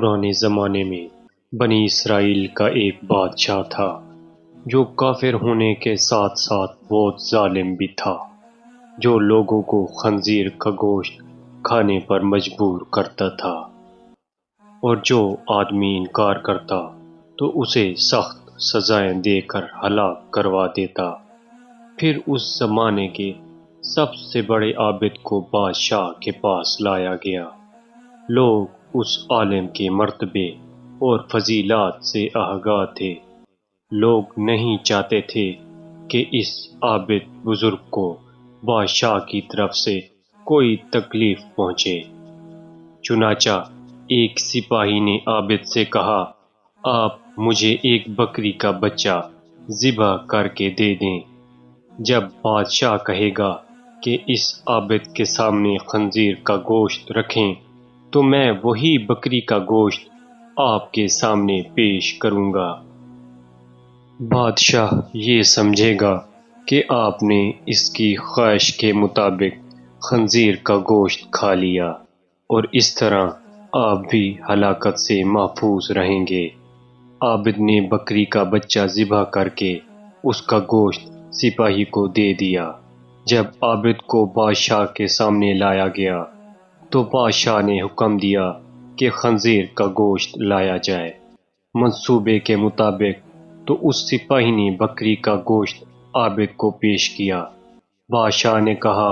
پرانے زمانے میں بنی اسرائیل کا ایک بادشاہ تھا جو کافر ہونے کے ساتھ ساتھ بہت ظالم بھی تھا، جو لوگوں کو خنزیر کا گوشت کھانے پر مجبور کرتا تھا، اور جو آدمی انکار کرتا تو اسے سخت سزائیں دے کر ہلاک کروا دیتا۔ پھر اس زمانے کے سب سے بڑے عابد کو بادشاہ کے پاس لایا گیا۔ لوگ اس عالم کے مرتبے اور فضیلات سے آگاہ تھے۔ لوگ نہیں چاہتے تھے کہ اس عابد بزرگ کو بادشاہ کی طرف سے کوئی تکلیف پہنچے۔ چنانچہ ایک سپاہی نے عابد سے کہا، آپ مجھے ایک بکری کا بچہ ذبح کر کے دے دیں۔ جب بادشاہ کہے گا کہ اس عابد کے سامنے خنزیر کا گوشت رکھیں تو میں وہی بکری کا گوشت آپ کے سامنے پیش کروں گا۔ بادشاہ یہ سمجھے گا کہ آپ نے اس کی خواہش کے مطابق خنزیر کا گوشت کھا لیا، اور اس طرح آپ بھی ہلاکت سے محفوظ رہیں گے۔ عابد نے بکری کا بچہ ذبح کر کے اس کا گوشت سپاہی کو دے دیا۔ جب عابد کو بادشاہ کے سامنے لایا گیا تو بادشاہ نے حکم دیا کہ خنزیر کا گوشت لایا جائے۔ منصوبے کے مطابق تو اس سپاہی نے بکری کا گوشت عابد کو پیش کیا۔ بادشاہ نے کہا،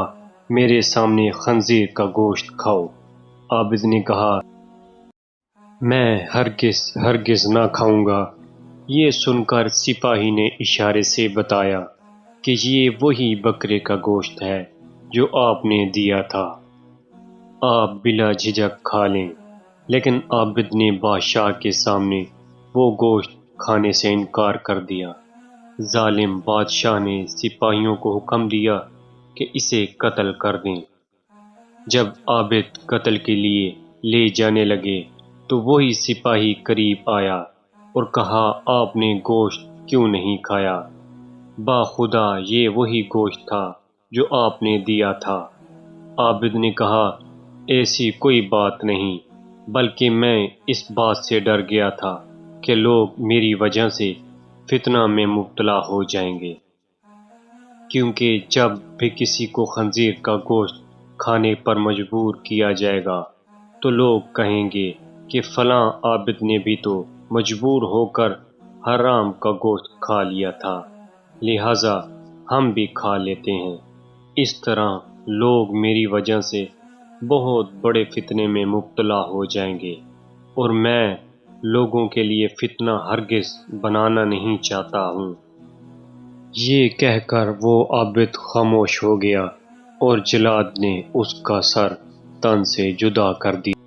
میرے سامنے خنزیر کا گوشت کھاؤ۔ عابد نے کہا، میں ہرگز نہ کھاؤں گا۔ یہ سن کر سپاہی نے اشارے سے بتایا کہ یہ وہی بکرے کا گوشت ہے جو آپ نے دیا تھا، آپ بلا جھجک کھا لیں۔ لیکن عابد نے بادشاہ کے سامنے وہ گوشت کھانے سے انکار کر دیا۔ ظالم بادشاہ نے سپاہیوں کو حکم دیا کہ اسے قتل کر دیں۔ جب عابد قتل کے لیے لے جانے لگے تو وہی سپاہی قریب آیا اور کہا، آپ نے گوشت کیوں نہیں کھایا؟ باخدا یہ وہی گوشت تھا جو آپ نے دیا تھا۔ عابد نے کہا، ایسی کوئی بات نہیں، بلکہ میں اس بات سے ڈر گیا تھا کہ لوگ میری وجہ سے فتنہ میں مبتلا ہو جائیں گے، کیونکہ جب بھی کسی کو خنزیر کا گوشت کھانے پر مجبور کیا جائے گا تو لوگ کہیں گے کہ فلاں عابد نے بھی تو مجبور ہو کر حرام کا گوشت کھا لیا تھا، لہٰذا ہم بھی کھا لیتے ہیں۔ اس طرح لوگ میری وجہ سے بہت بڑے فتنے میں مبتلا ہو جائیں گے، اور میں لوگوں کے لیے فتنہ ہرگز بنانا نہیں چاہتا ہوں۔ یہ کہہ کر وہ عابد خاموش ہو گیا، اور جلاد نے اس کا سر تن سے جدا کر دیا۔